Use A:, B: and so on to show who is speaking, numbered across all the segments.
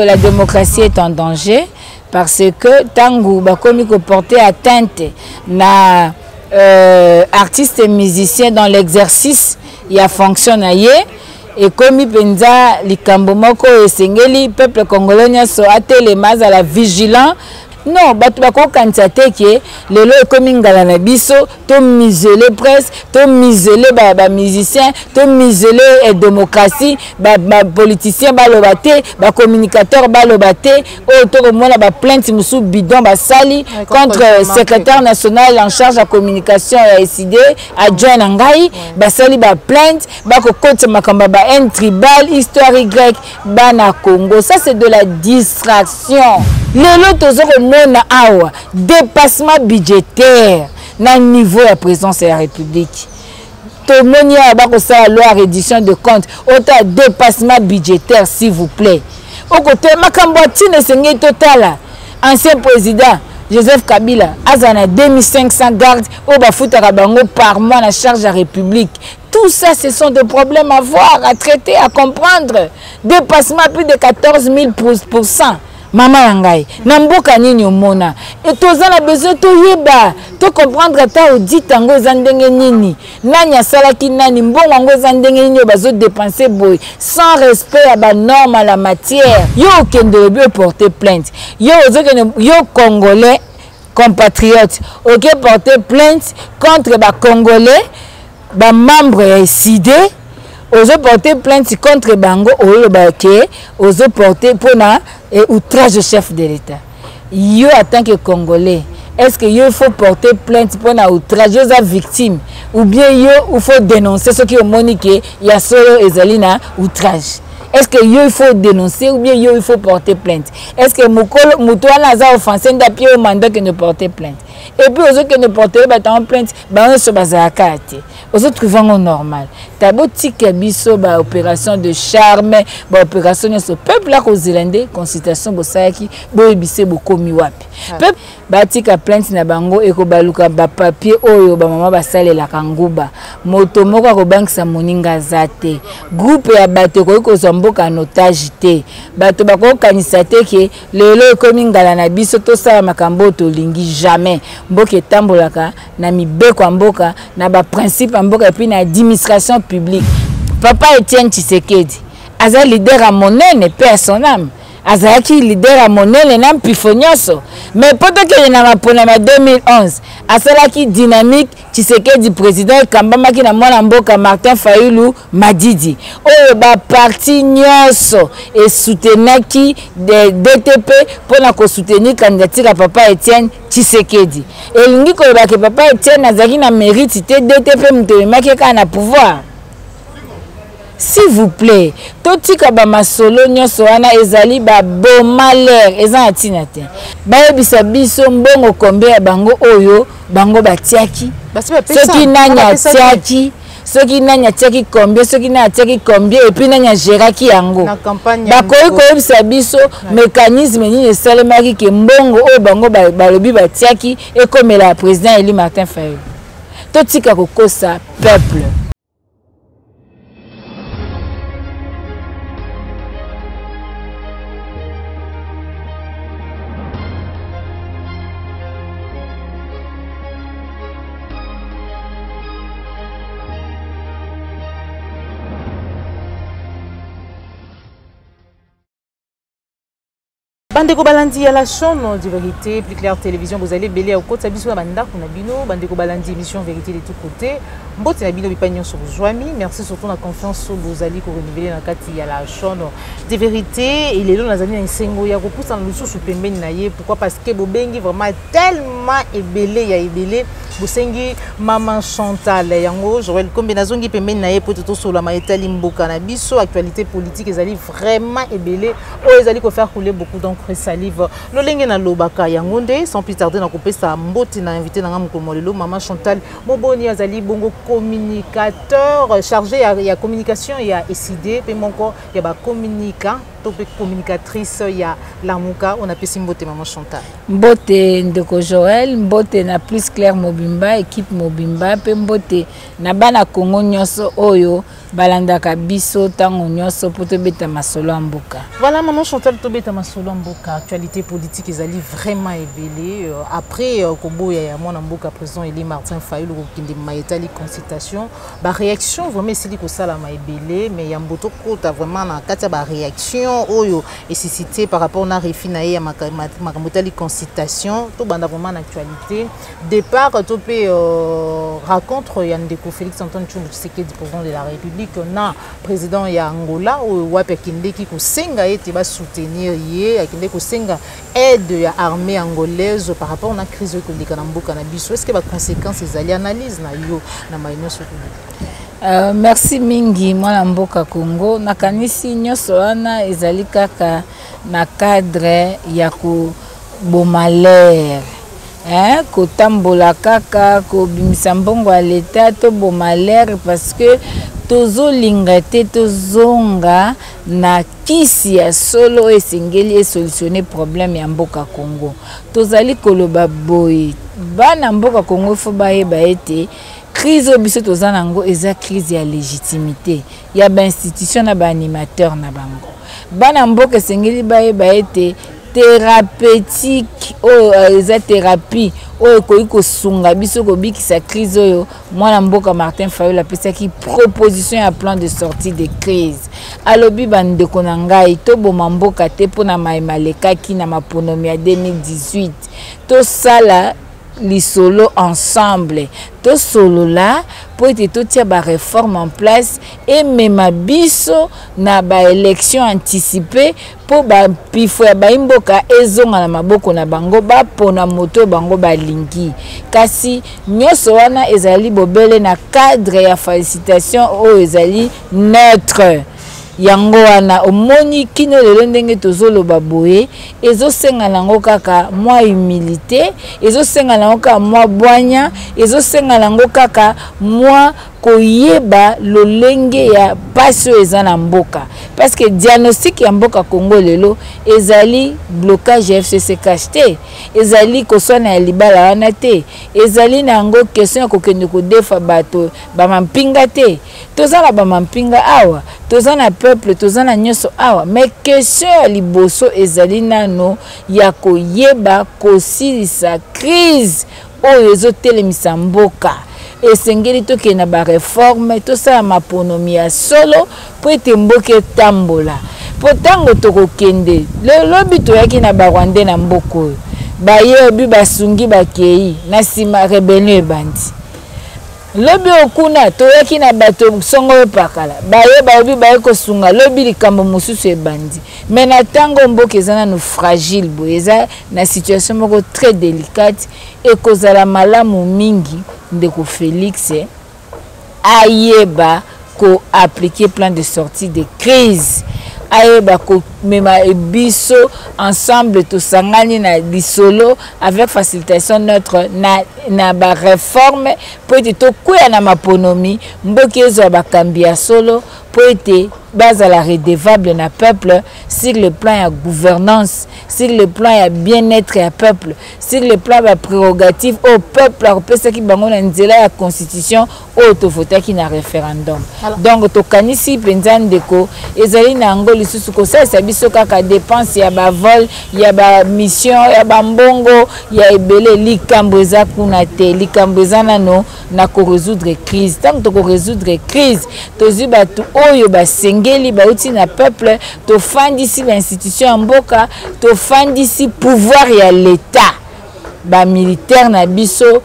A: La démocratie est en danger parce que tangu bakomi ko porter atteinte na artistes et musiciens dans l'exercice il y a fonction na ye et komi penza likambo moko esengeli peuple congolais nyaso atelema à la vigilant. Non, batu bako kantate ke lelo ekomi ngala na biso to miseler presse, to miseler ba musicien, to miseler démocratie, ba politicien ba lobate, ba communicateur ba lobate, o to mona ba plainte musu bidon ba sali contre secrétaire national en charge de la communication ya SID adjoint ngai, ba sali ba plainte, ba ko kote makamba ba un tribal histoire Y ba na Congo. Ça c'est de la distraction. Lelo tozoko mona awa dépassement budgétaire na niveau ya présidence de la République. To moni aba ko sa loi reddition de compte autant dépassement budgétaire s'il vous plaît. Au côté makambo tine sengé total ancien président Joseph Kabila azana 2500 gardes au bafutaka bango par mois na charge de la République. Tout ça, ce sont des problèmes à voir, à traiter, à comprendre. Dépassement plus de 14 000%. Maman yangai, namboka nini omona. Et toza na besoin to yeba, to comprendre ta audit tango zandenge nini. Nanya salaki nani mbongo ngo zandenge nini bazo dépenser boy sans respect à ba norme à la matière. Yo kende be porter plainte. Yo congolais compatriotes, OK porter plainte contre ba congolais, ba membre ya SID. Ozo porter plainte contre bango oyo baké ozo porter pour na outrage au chef de l'État. Yo en tant que Congolais, est-ce que yo faut porter plainte pour na outrage aux victimes ou bien yo il faut dénoncer ce qui est moniqué il y a solo ezalina outrage? Est-ce que yo il faut dénoncer ou bien yo il faut porter plainte? Est-ce que mukolo mutoana za offensé d'apied au mandat que ne porter plainte? Et puis aux autres qui ne portent pas en plainte, on se base à carte. Aux autres trouvons normal. Tabo tika biso ba opération de charme, ba opération de ce peuple là aux Zélandais, consultation bosaki, bo ebise bo komi wapi. Peuple ba tika plainte na bango e ko baluka ba papier oyo ba mama ba sale la kanguba. Moto moko ko bank sa moninga zate. Groupe ya bato ko zomboka en otage te. Bato ba ko kanisa te ke lelo komi ngala na biso to sala makambo to lingi jamais. Mboka etambolaka na mibeko mboka na ba principe mboka et puis na administration publique. Papa Etienne Tshisekedi aza leader à monene paix à son âme. Azaki leader à monene na mpifonyoso. Mais poto ke na mapona ma 2011 asalaki dynamique Tshisekedi président kambamaki na mwana mboka Martin Fayulu Madidi. Oyo ba parti nyoso et soutenaki de DTP pour na ko soutenir candidature à papa Etienne Tshisekedi. Et lingi ko ba ke papa Etienne azaki na mérite te DTP mutemaki ka na pouvoir. S'il vous plaît, totika ba masolo nyoso wana ezali ba bomaler eza atina te. Ba yebisa biso mbongo kombe ya bango oyo bango batiaki. Soki nanya tiaki, soki nanya tiaki combien, soki nanya tiaki combien et puis nanya géraki yango. Ba koyi koyebisa biso mécanisme nini esalemaki ke mbongo oyo bango balobi batiaki ekomela président Eli Martin Fayulu. Totika kokosa peuple.
B: Bandeko Balandi à la chaîne de vérité, plus claire télévision, vous allez belé au côté sabiso na banda kuna bino, Bandeko Balandi émission vérité de tous côtés. Mbote na bino bipagnon sur joami, merci surtout la confiance sur vous allez ko renouveler na kati ya la chaîne de vérité. Il est là nazali na sengo ya ko poussa na lususu pembeni na ye, pourquoi parce que bobengi vraiment tellement ebelé ya ebelé. Bosengi maman Chantal yango Joël Kombe nazongi pembeni na ye pour tout sur la maitali mboka na biso actualité politique ezali vraiment ebelé o ezali ko faire couler beaucoup d'encre salive lolenge na lobaka yango nde sans plus tarder na kopesa mboti na invité na ngam komolelo maman Chantal Moboni azali bongo communicateur chargé ya communication ya SID pe moko ya ba communicant communicatrice ya Lamuka on appelle Mbote maman Chantal
A: Mbote ndeko Joël Mbote na plus clair Mobimba équipe Mobimba pe Mbote na bana Congo nyonso oyo balandaka biso tango nyonso po tobeta masolo ya mboka.
B: Voilà, maman Chantal, tobeta masolo ya mboka, actualité politique ezali vraiment ébélé. Après koboya ya mwana mboka président Eli Martin Fayulu kokende maetali consultation, ba réaction vraiment esili kosala ma ébélé, mais ya mboto kota vraiment na kati ya ba réaction oyo nécessité par rapport na refinaye ya makamotali consultation, to banda vraiment na actualité. Départ topé rencontre ya ndeko Félix Antoine Tshisekedi, président de la République, na président ya Angola ou wapi kindeki ko senga ete ba soutenir ye akinde ko senga aide ya armée angolaise par rapport na crise ko ndika na mboka na biso. Est-ce que ba conséquences ezali analyse na yo na maino soto?
A: Merci mingi mwana mboka Congo. Nakanisi nyonso wana ezali kaka na cadre ya ko bomaler. Kotambola kaka ko bimisa mbongo à l'état to bomaler parce que tozo lingate tozonga na kisi ya solo esengeli e solutionner problème ya mboka Congo. Tozali koloba boy bana mboka Congo fo bayeba ete crise biso toza nango eza crise ya légitimité ya ba institution na ba animateur na bango. Bana mboka esengeli bayeba ete thérapeutique eza thérapie oyo koyi kosunga biso kobikisa crise oyo mwana mboka Martin Fayulu apesaki proposition ya plan de sortie de crise. Alobi bandeko na ngai toboma mboka te mpona mayema lekaki na maponomi ya 2018 tosala lisolo ensemble to solo là pour ete totia ba réforme en place et même biso na ba élection anticipée pour ba pifo ya ba imboka ezonga na maboko na bango ba pona moto bango balingi kasi nyonso wana ezali bobele na cadre ya félicitation o ezali neutre. Yango wana omoni kino lelo ndenge tozoloba boye ezosenga nango kaka mwa humilité, ezosenga nango kaka mwa bwanya, ezosenga nango kaka mwa koyeba lolenge ya pasi oyo eza na mboka parce que diagnostic ya mboka Congo lelo ezali blocage ya FCC te, ezali koswana ya libala wana te, ezali nango question ya kokende kodefa bato bamampinga te. Toza na bamampinga awa, toza na peuple, toza na nyonso awa, mais question ya liboso ezali nano ya koyeba kosilisa crise oyo ezotelemisa mboka. Esengeli toke na ba réforme tosala maponomi ya solo po ete mboka etambola po tango tokokende lobi toyaki na barwande na mboka oyo bayebi basungi bakei na nsima rebellion ebandi lobi okuna toyaki na bato songo epakala bayeba obi baye kosunga lobi likambo mosusu ebandi mais na tango mboka eza nanu fragile boye eza na situation moko très délicate ekozala malamu mingi ndeko Félix ayeba ko appliquer plan de sortie de crise ayeba ko mema biso ensemble tosangani na lisolo avec facilitation notre na ba réforme pour ete tokuya na maponomi mboka ezo bakambi ya solo pour ete bazala redevable na peuple sur le plan ya gouvernance, sur le plan ya bien-être ya peuple, sur le plan ya prérogative au peuple apesaki bango na nzela ya constitution oyo tovotaki na référendum. Donc tokanisi penza ndeko ezali na ngo lisusu kosalisa biso kaka dépense ya ba vol ya ba mission ya ba mbongo ya ebele likambo eza kuna te likambo eza nano na ko résoudre crise. Tant que ko résoudre crise tozi batu oyo basengeli bauti na peuple to fandisi l'institution ya mboka to fandisi pouvoir ya l'état ba militaire na biso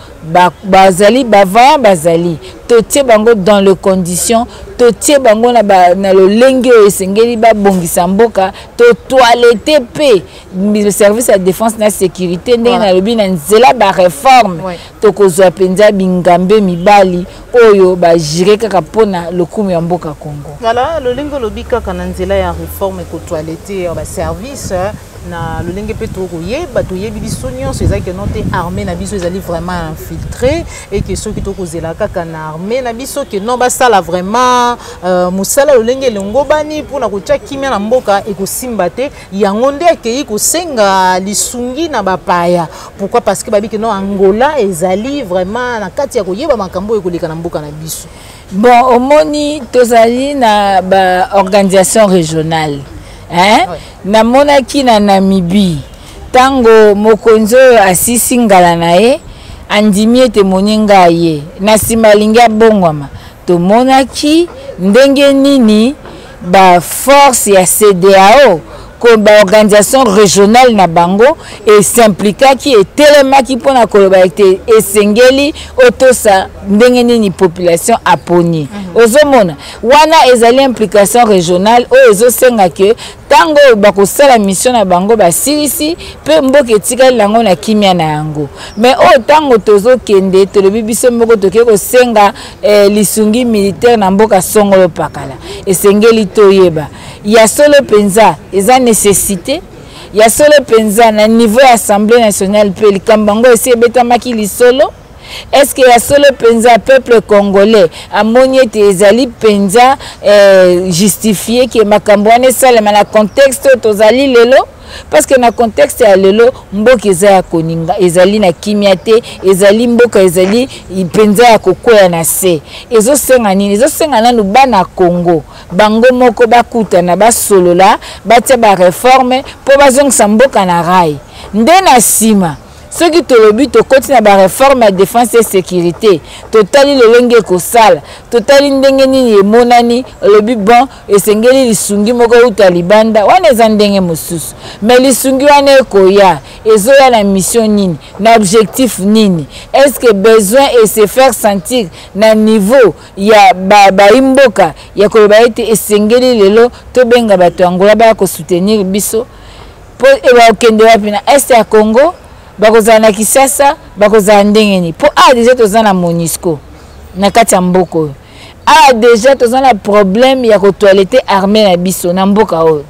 A: bazali bavaya bazali totie bango dans les conditions totie bango na lolenge oyo esengeli babongisa mboka to toilette pe le service ya défense na sécurité ndenge na lobi na nzela ba réforme tokozwa penza bingambe mibali oyo bagire kaka pona lokumu ya mboka Congo.
B: Voilà lolenge lobi kaka na nzela ya réforme ko toilette ba service na lolenge pe tokoyeba toyebi biso nyonso ezalaki note armée na biso ezali vraiment infiltré et que soki tokozela kaka na armée na biso ke non basala vraiment mosala lolenge elongo bani mpona kotia kimia na mboka ekosimba te yango nde akei kosenga lisungi na bapaya. Pourquoi? Parce que babi ke non Angola ezali vraiment na kati ya koyeba makambo ekoleka na mboka na biso.
A: Bon, omoni tozali na ba organisation régionale. Hein? Oui. Na monaki na Namibie. Tango mokonzo asisi ngala na ye, andimi ete moninga ye. Na simalinga bongwama. To monaki ndenge nini ba force ya CDAO comme organisation régionale na bango et s'impliqua qui est tellement qui pour na collaborer et sengeli otosa ndenge nini population aponi ozomona wana ezali implication régionale o ezosenga ke tango bakosala mission na bango basilisi pe mboka etikali lango na kimia na yango mais o tango tozokende tolobi biso moko toke kosenga lisungi militaire na mboka songolo pakala esengeli toyeba ya solo penza eza nécessité ya solo penza na niveau ya Assemblée nationale pe likambango esi ebetamaki lisolo. Est-ce que ya solo penza peuple congolais amoni ete ezali penza justifié que makambo wana esalema na contexte tozali lelo? Parce que na contexte ya lelo mboka eza ya koninga ezali na kimia te ezali mboka ezali penza ya kokwea na se ezosenga nini ezosenga nanu bana Congo bango moko bakuta na basolola batia ba réforme po bazongisa mboka na rai nde na sima ceux qui tolobi to continue ba réforme ya défense et sécurité totali lolenge ko sala totali ndenge nini emonani lobi bon esengeli lisungi moko uta libanda wana eza ndenge mosusu mais lisungi wana ekoya ezoya na mission nini na objectif nini est-ce que besoin et se faire sentir na niveau ya baimboka ya koloba ete esengeli lelo to benga bato angola ba ko soutenir biso po eba okende wapi na est ya Congo bakozala na Kisasa bakozala ndenge ni po déjà tozana na MONUSCO na kati ya mboko déjà tozana problème ya ko toilette armée na biso na mboka oyo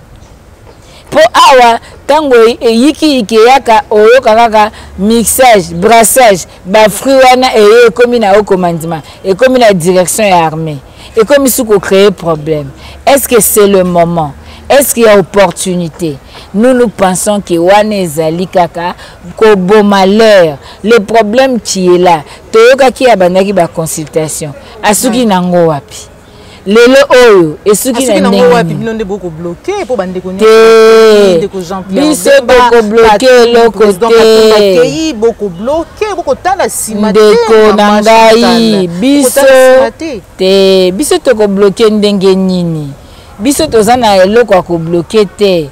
A: po awa tango yiki yaka oyo kaka mixage brassage ba fruit wana ekomi na commandement ekomi na direction ya armée ekomi suko créer problème. Est-ce que c'est le moment? Est-ce qu'il y a opportunité? Nous pensons que wana ezali kaka ko bon malheur. Le problème qui est là, toyoka ki abandaki ba consultation. Asuki nango wapi? Lelo oyo esuki na
B: nango wapi bilonde boko bloqué po bande ko
A: biso boko bloqué
B: lokote boko bloqué boko tala sima
A: ndeko na ngai biso te biso toko bloqué ndenge nini biso tozana eloko ya ko bloqué te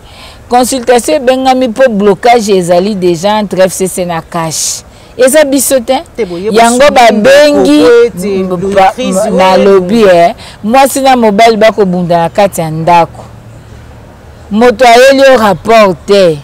A: consultation bengami po blocage ezali déjà entre FCC na cash eza biso te yango babengi na lobby mwasi na mobile bako bunda na kati ya ndako moto ayeli o rapport te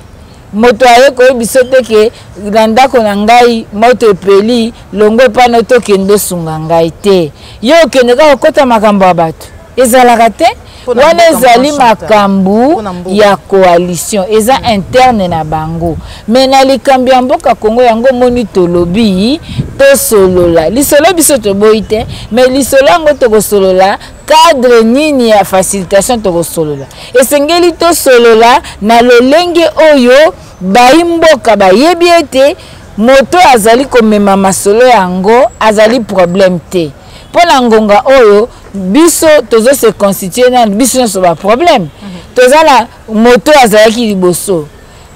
A: moto aye ko biso te ke na ndako na ngai moto epeli longo pano to kendo sunga ngai te yo kende ka kota makambo ya bato ezalaka te wana ezali makambu ya coalition eza interne na bango mais na likambi ya mboka Congo yango moni tolobi to solola lisolo biso toboyi te mais lisolo yango tokosolola cadre nini ya facilitation tokosolola esengeli to solola na lolenge oyo baimboka bayebi ete moto azali komema masolo yango azali problème te pona ngonga oyo biso tozo se constituer na biso so ba problème tozala moto azalaki liboso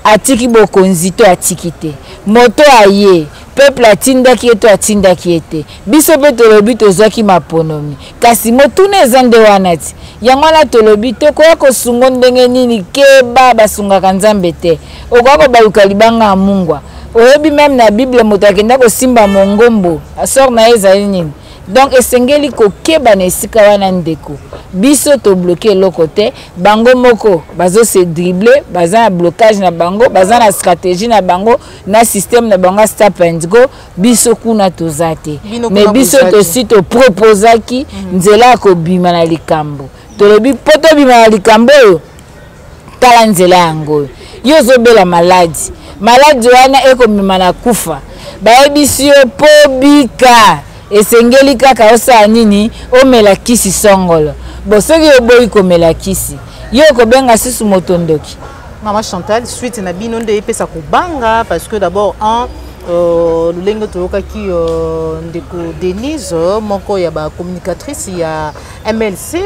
A: atiki bokonzi to atiki te moto aye peuple atindaki eto atindaki ete biso pe tolobi tozwaki maponomi kasi motu ne zande wana ti yango na tolobi te ko kosungo ndenge nini keba basungaka nzambe te okoko baluka libanga mungwa oyebi même na Bible moto akenda ko simba mongombo asor na ezali nini. Donc esengeli ko keba na esika wana ndeko biso to bloquer loko te bango moko bazo se dribbler baza na blocage na bango baza na stratégie na bango na système na bango stop and go biso kuna tozate mais biso to si to proposaki nzela ko bima na likambo to lobi poto bima na likambo tala nzela yango yo zobela maladi wana eko bima na kufa baebisi yo pobika esengeli kaka osa nini omela kisi songolo bosoki oboyi komela kisi yo kobenga sisu motondoki
B: Maman Chantal suite na bino nde epesa ko banga parce que d'abord Lulengo toyokaki ndeko Denise moko ya ba communicatrice ya MLC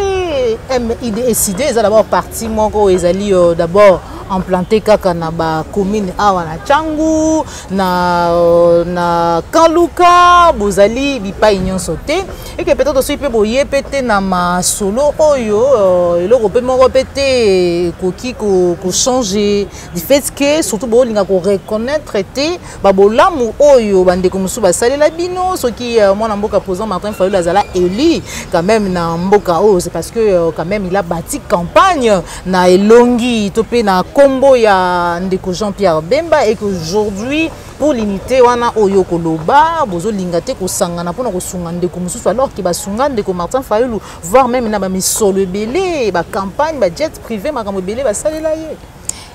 B: décidé ça d'abord parti moko ezali d'abord implanté kaka na ba commune awa na Tchangu na Kanluka bozali bipai nyonso te et que peut-être aussi pe boye pété na masolo oyo eloko pe moko pété koki ko changer du fait que surtout bo linga ko reconnaître te ba bolamu oyo bandeko musu basalela bino soki mwana mboka président Martin Fayulu azala élu quand même na mboka o c'est parce que quand même il a bâti campagne na elongi topé na combo ya ndeko Jean-Pierre Bemba et qu'aujourd'hui pour l'unité wana oyo koloba bozo lingate ko sangana pona ko sunga ndeko mususu alors ki ba sunga ndeko Martin Fayulu voire même na ba misolo belé ba campagne ba jet privé makambo belé ba salela ye.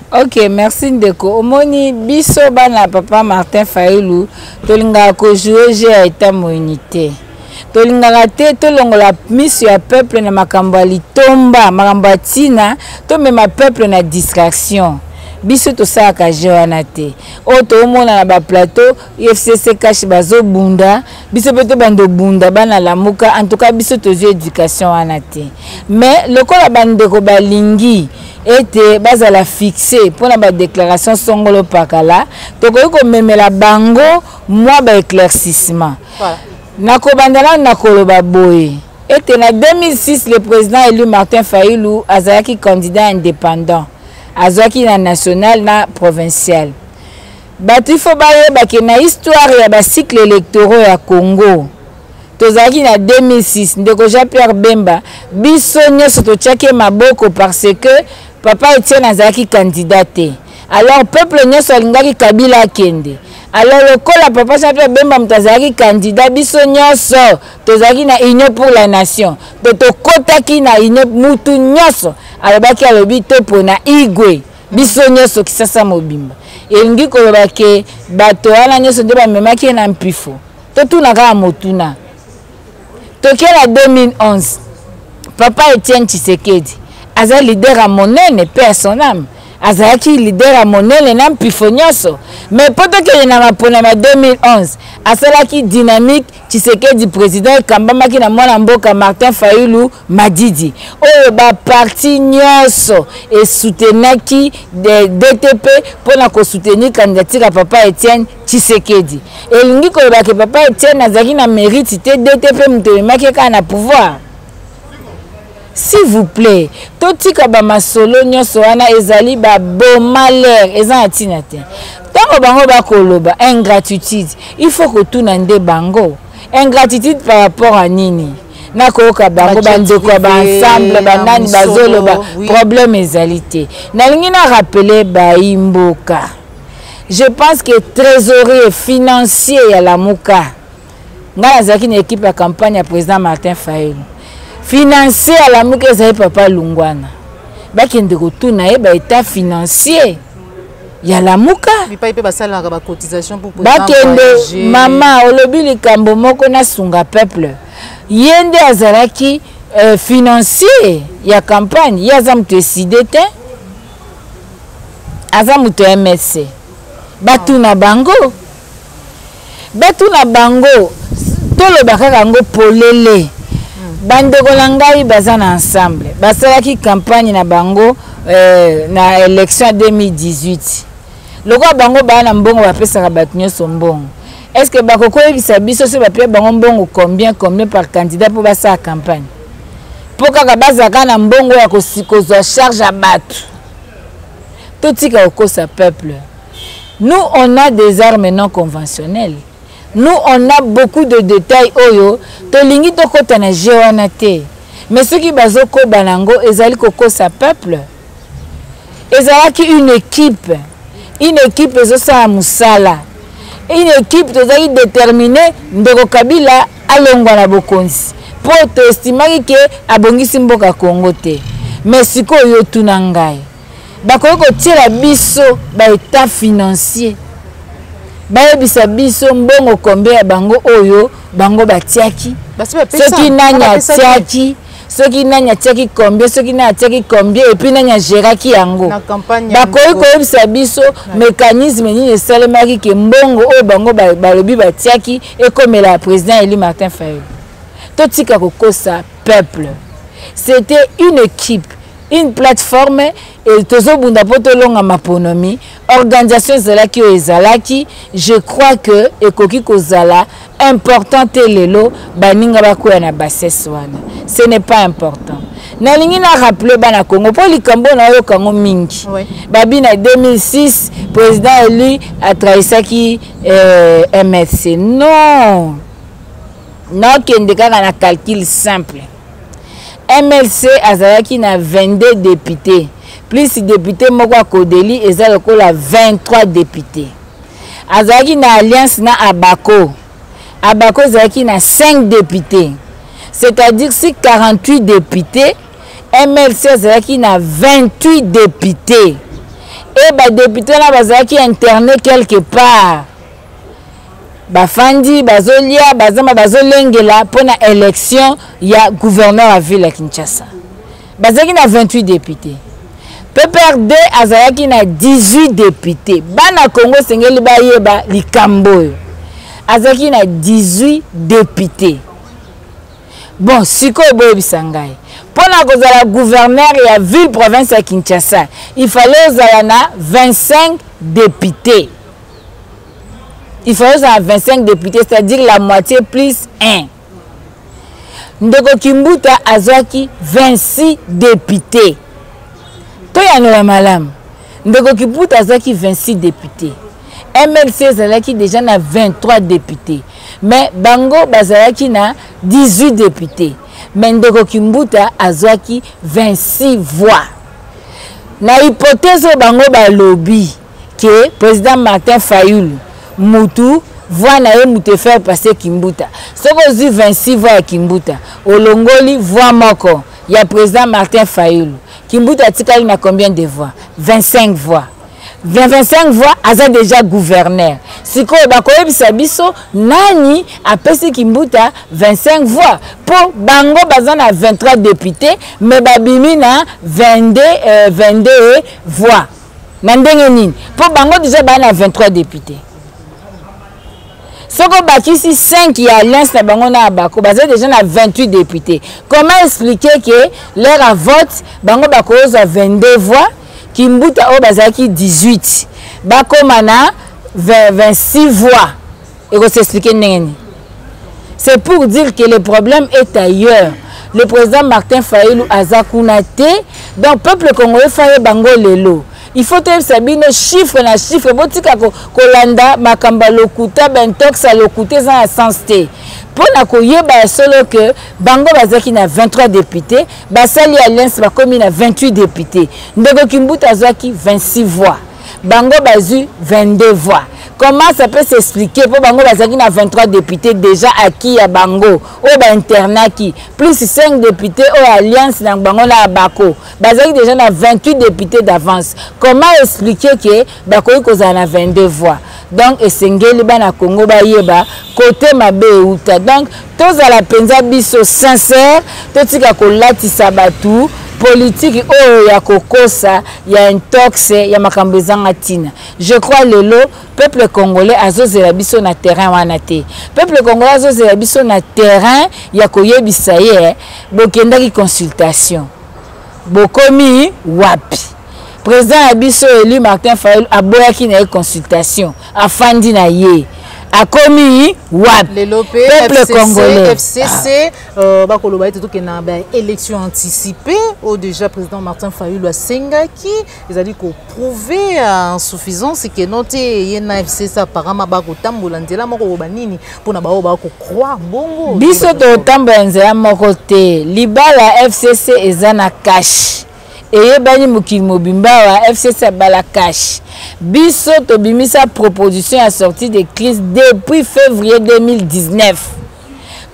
A: Ok, merci ndeko. Omoni biso bana papa Martin Fayulu tolinga ko jouer jeu à état unité. Tolinga te tolongola mission ya peuple na makambo litomba makambo tina to mema peuple na distraction. Biso to saka joana te. O to mona na ba plateau FCC cache bazo bunda, biso peto bando bunda bana lamuka en tout cas biso to éducation wana te. Mais lokola bande ko balingi ete bazala fixé pour la déclaration songolo pakala to ko memela bango moi ba éclaircissement. Voilà. Nako bandala nakoloba boye. Ete na 2006 le président élu Martin Fayulu azaki candidat indépendant. Azaki na national na provincial. Batu fo baye bake na histoire ya ba cycle électoraux ya Congo. Tozaki na 2006 ndeko Jean-Pierre Bemba biso nyoso to tchake maboko parce que papa Etienne azaki candidat. Alors peuple nyoso alingaki Kabila kende. Alors le kola papa Jean-Pierre Bemba mtazaki candidat biso nyoso tozaki na union pour la nation. To kotaki na union mutu nyoso. Alobaki alobi to pona igwe biso nyoso kisasa mobimba elingi koloba ke bato wana nyoso nde bamemaki na mpifo to tuna kaka motuna tokela 2011 papa Etienne Tshisekedi aza leader a monene personnel azaki leader a monene na mpifo nyoso mais poto ke na mapona ma 2011 asalaki dynamique Tshisekedi président kambamaki na mwana mboka Martin Fayulu Madidi oyo ba parti nyoso et soutenaki de DTP pona ko soutenir candidature papa Etienne Tshisekedi elingi ko ba ke papa Etienne azaki na mérite te DTP mtemaki ka na pouvoir. S'il vous plaît, totika ba masolo nyoso wana ezali ba bomaler eza atina te. Tango bango ba koloba ingratitude, il faut que tout nande bango. Ingratitude par rapport à nini? Na koka bango bandeko ba ensemble banani bazolo ba problème ezalité. Na lingi na rappeler ba imboka. Je pense que trésorier financier ya la muka. Ngala zaki na équipe ya campagne ya président Martin Fayulu. Financier à la mouke ezali papa Lungwana. Bakende kotuna ye ba état financier ya la muka.
B: Bipa ipe basala ba cotisation pour
A: bakende mama olobi likambo moko na sunga peuple. Yende azalaki financier ya campagne ya za mutu décidé te. Aza mutu MSC. Batuna bango. Batuna bango. Tolo bakaka ngo polele. Bandeko na ngai baza na ensemble basalaki campagne na bango na élection 2018 loko bango bana mbongo bapesaka bato nyonso mbongo est-ce que bakokoyebisa biso so bapesa bango mbongo combien par candidat pour basala campagne po kaka bazaka na mbongo ya kozwa charge à bato totika kokosa peuple. Nous on a des armes non conventionnelles. Nous, on a beaucoup de détails. Oyo, tolingi tokota na jewanate. Mais ceux qui bazoko banango, ezali koko sa peuple. Ezalaki une équipe ezosa musala. Une équipe tozali déterminée ndeko Kabila alongwa na bokonzi. Po to estimaki ke abongisi mboka Kongo te. Mais siko yo tunangai. Bako ko tira biso ba état financier. Bayebisa biso mbongo kombe ya bango oyo bango batiaki soki nani atiaki ceux qui n'ont atiaki combien, ceux qui n'ont atiaki combien, et puis n'ont géraki yango. Bakoyi koyebisa biso mécanisme ni esalemaki ke mbongo oyo bango balobi batiaki ekomela président Eli Martin Fayulu. Totika kokosa peuple. C'était une équipe, une plateforme et tozo bunda poto longa maponomi, organisation zalaki o ezalaki, je crois que ekoki kozala important lelo baninga bakoya na bassesse wana. Ce n'est pas important. Nalingi na rappeler bana Congo pour likambo na yo kango mingi. Babi na 2006 président élu a trahisaki MSC. Non. Non kendeka na calcul simple. MLC azalaki na 22 députés. Plus députés moko Kodeli ezalako la 23 députés. Azalaki na alliance na Abako. Abako azalaki na 5 députés. C'est-à-dire si 48 députés, MLC azalaki na 28 députés. Et ba députés là bazalaki interné quelque part. Bafandi bazolia bazama bazolengela pona élection ya gouverneur à ville à Kinshasa. Bazaki na 28 députés. PPRD azalaki na 18 députés. Bana Congo sengeli bayeba likambo. Azalaki na 18 députés. Bon, siko boye bisangai. Pona kozala gouverneur ya ville province à Kinshasa, il fallait ozala na 25 députés. Il fallait à 25 députés, c'est-à-dire la moitié plus 1. Ndeko Kimbuta azwaki 26 députés. Toyano la malam. Ndeko Kimbuta azwaki 26 députés. MLC azalaki déjà na 23 députés. Mais Bango bazalaki na 18 députés. Mais Ndeko Kimbuta azwaki 26 voix. Na hypothèse Bango ba lobby que président Martin Fayulu Moutou voix na ye mouté faire passer Kimbuta. Ce qu'on dit 26 voix à Kimbuta. Olongoli voix moko. Il y a président Martin Fayulu. Kimbuta tikali na combien de voix? 25 voix. 25 voix, aza déjà gouverneur. Siko bakoyebisa biso nani apesi Kimbuta 25 voix. Pour Bango bazana 23 députés, mais babimi na 22 voix. Nandenge nini? Pour Bango déjà bana 23 députés. Soko bakisi 5 ya alliance na bango na Abako, bazé déjà na 28 députés. Comment expliquer que leur vote bango bakoza 22 voix, Kimbuta o bazaki 18. Bakoma na 26 voix. Et qu'on s'explique neni. C'est pour dire que le problème est ailleurs. Le président Martin Fayulu azakunate, donc peuple congolais faye bango lelo. Il faut que sabino chiffre na chiffre botika kolanda makamba lokuta bentoxa lokuta za sensté pona koyeba solo que bango bazaki na 23 députés basali alliance ba komi na 28 députés ndeko Kimbuta azaki 26 voix bango bazu 22 voix. Comment ça peut s'expliquer pour bango bazaki na 23 députés déjà acquis à bango ou ba internaki plus 5 députés ou alliance na bango na Abako bazaki déjà na 28 députés d'avance. Comment expliquer que bakoyi kozala na 22 voix? Donc esengeli bana Congo ba yeba côté mabe uta. Donc tozala penza biso sincère totika kolatisa batu politique oh ya kokosa ya intox ya makambo ezanga tina. Je crois lelo peuple congolais azozela biso na terrain wana te. Peuple congolais azozela biso na terrain ya koyebisa ye bokendaki consultation. Bokomi wapi? Président Abiso Eli Martin Fayulu aboyaki na consultation afandi na ye. Akomi wap peuple congolais
B: FCC bakoloba ete toke na élection anticipée au déjà président Martin Fayulu asengaki ezali ko prouver en suffisance que note yena FCC apparemment bakotambola nzela moko banini pona bao bako croire bongo
A: biso to tambola nzela moko te libala FCC ezana cash et bani mukil mobimba wa FCC bala cash. Biso to bimisa proposition à sortie de crise depuis février 2019.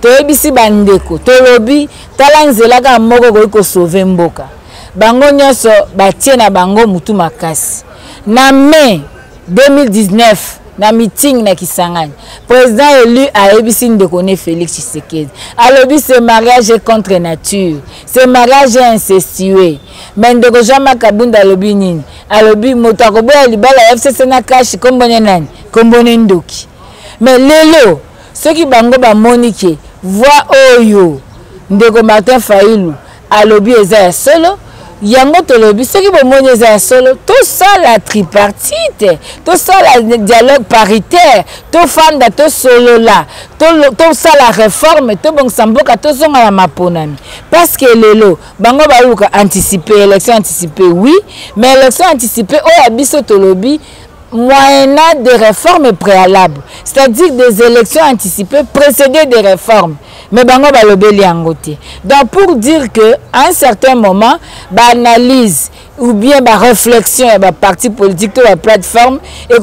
A: To ebisi bandeko to lobi talanzela ka moko ko sauver mboka. Bango nyonso batie na bango mutu makasi. Na mai 2019 na meeting na Kisangani. Président élu a ebisi ndekone Félix Tshisekedi. Alobi ce mariage est contre nature. Ce mariage est incestueux. Mais ndeko Jean-Marc Kabunda alobi nini? Alobi moto akoboya libala FCC na cash kombone nani? Kombone ndoki. Mais lelo ceux qui bango ba monique voix oyo ndeko Martin Fayulu alobi eza solo. Yango tolobi ce qui bomoni eza solo. Tout ça la tripartite, tout ça la dialogue paritaire, tout fanda tout solo là, tout ça la réforme, tout bon samboka tout zonga la maponami. Parce que lelo bango baluka anticiper élection anticipée oui, mais élection anticipée o abiso tolobi moyennant des réformes préalables, c'est-à-dire des élections anticipées précédées des réformes. Mais bango balobeli yangote. Donc pour dire que à un certain moment, analyse ou bien réflexion à parti politique ou la plateforme et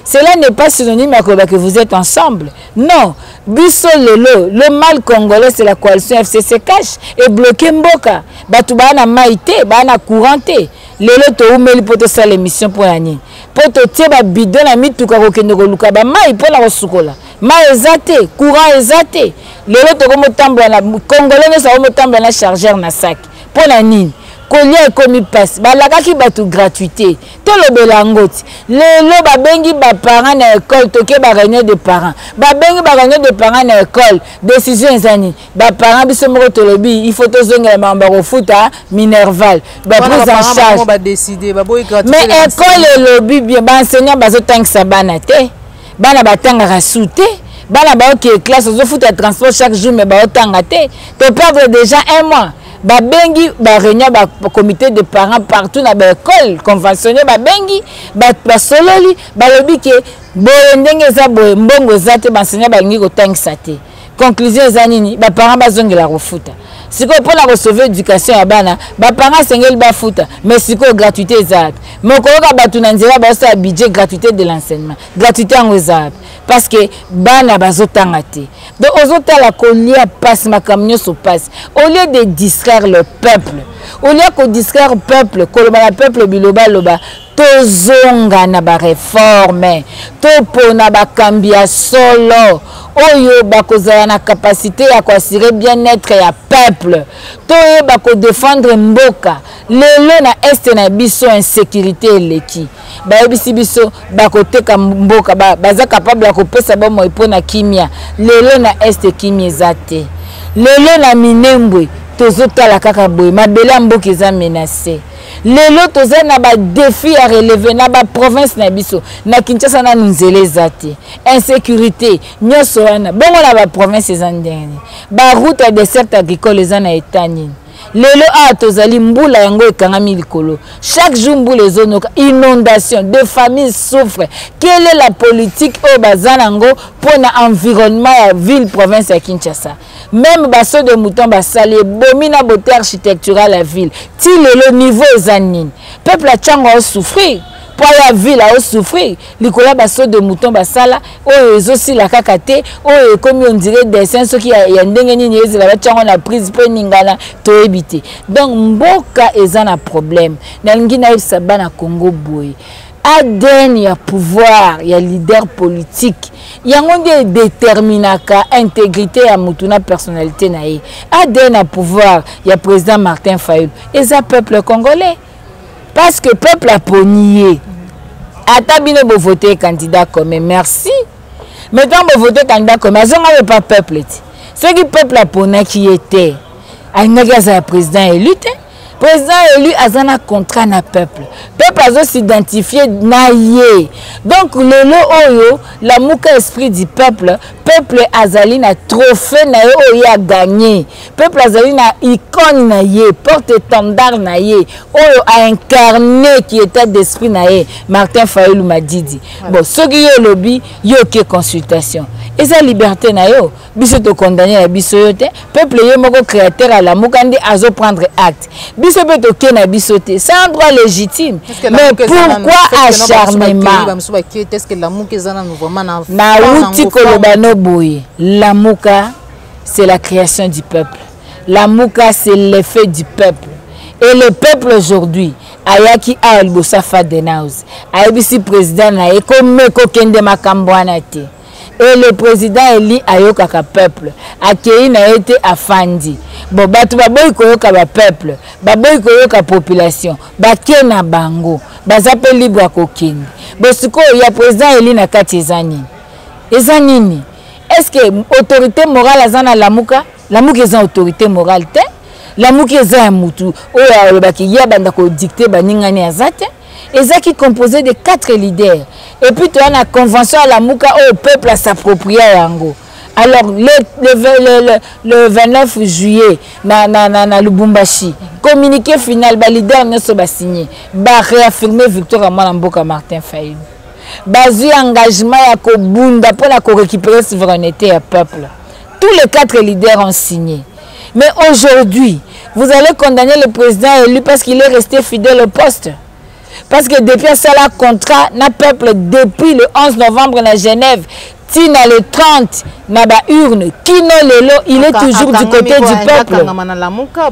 A: cela n'est pas synonyme à que vous êtes ensemble. Non, biso lelo, le mal congolais c'est la coalition FCC cache et bloqué mboka. Batu bana maïté, bana couranté. Lelo to umeli poto sa l'émission pour l'année. Poto tie ba bidon na mituka kokende ko luka ba mai pour la sukola. Ma ezate, courant ezate. Lelo to komo tambla na congolais ne sa komo tambla na chargeur na sac. Pour la nini? Kolia ekomi passe balakaki batu gratuité to lobela ngoti lelo babengi ba parents na école toke ba réunion de parents babengi ba réunion de parents na école décision ezani ba parents biso moko to lobi il faut to zonga mamba ko futa Minerval ba prise en charge
B: ba décider ba boy gratuité
A: mais école lobi bien ba enseignant bazo tangisa bana te bana batanga rasute bana ba ok classe zo futa transport chaque jour mais ba otanga te to perdre déjà un mois. Babengi ba réunion ba comité de parents partout na ba école conventionnelle babengi ba sololi ba lobi ke boye ndenge za boye mbongo za te ba enseignant ba ngi ko tangisa te conclusion za nini ba parents bazongela refuta siko pona ko sauver éducation ya bana ba parents sengeli ba futa mais siko gratuité za moko ka batu na nzela ba sa budget gratuité de l'enseignement gratuité en wezap parce que bana bazotanga te donc ozotala kolia passe makamnyo so passe au lieu de distraire le peuple au lieu de distraire le peuple koloba la peuple biloba loba tozonga na ba réforme to pona ba kambia solo oyo bakozala na capacité ya ko assurer bien-être ya peuple to yeba ko défendre mboka lelo na est na biso insécurité eleki bayebisi biso bakoteka mboka baza capable ya kopesa bomo ipona kimia lelo na est kimia ezate lelo na minembwe tozotala kaka boye mabele mboka eza menacé lelo toza na ba défi à relever na ba province na biso na Kinshasa na nzele zate insécurité nyoso wana bongo na ba province eza ndenge ba route à dessert agricole eza na etani lelo a tozali mbula yango ekangami likolo chaque jour mbula ezonoka inondation des familles souffrent quelle est la politique au bazanango pour na environnement ya ville province ya Kinshasa même baso de mouton basali bomina beauté architecturale la ville ti lelo niveau ezanini peuple a tchango a souffrir pour la ville a souffrir likola baso de mouton basala oyo ezosila kaka te oyo comme on dirait dessin ce qui ya ndenge nini ezela ba tchango na prise pe ningana to ebité donc mboka ezana problème na ngina yebisa bana Congo boy ADN ya pouvoir ya leader politique yango nde déterminaka intégrité ya mutuna personnalité na ye ADN ya pouvoir ya président Martin Fayulu eza peuple congolais parce que peuple a ponié ata bino bo voter candidat comme merci mais quand bo voter candidat comme azonga pas peuple ce qui peuple a pona qui était alingaki za président élu président élu azana contrat na peuple azo s'identifier na ye donc lelo oyo la muka esprit du peuple azali na trophée na ye oyo a gagné peuple azali na icône na ye porte étendard na ye oyo a incarné qui état d'esprit na ye Martin Fayulu Madidi bon soki yo lobi yo ke consultation eza liberté na yo biso to condamner ya biso yo te peuple ye moko créateur à la muka ndi azo prendre acte biso pe to ke na biso te c'est un droit légitime mais pourquoi acharnement
B: est-ce que la muka ezana vraiment
A: na uti koloba no boye la muka c'est la création du peuple la muka c'est l'effet du peuple et le peuple aujourd'hui ayaki a libosa Fadden House ayebisi président na ye komeko kende makambo wana te. Et le président Eli ayokaka peuple akei na été afandi bon batu baboyi koyoka ba peuple baboyi koyoka population bake na bango bazape libre akokende bosiko ya président Eli na kati ezanini est-ce que autorité morale azana lamuka eza autorité morale te lamuka eza ya mutu oyo alobaki ya banda ko dicter baningani azate ezaki composé de 4 leaders et puis tu as la convention à la Mouka au peuple à s'approprier yango. Alors le 29 juillet na Lubumbashi communiqué final ba leader ne so ba signé ba réaffirmer victoire à Mboka Martin Fayulu bazu engagement ya ko bunda pour la récupérer souveraineté à peuple. Tous les 4 leaders ont signé. Mais aujourd'hui, vous allez condamner le président élu parce qu'il est resté fidèle au poste. Parce que depuis ça, le contrat n'a peuple depuis le 11 novembre à Genève, tina le 30 na ba urne, kino lelo, il est toujours du côté du peuple.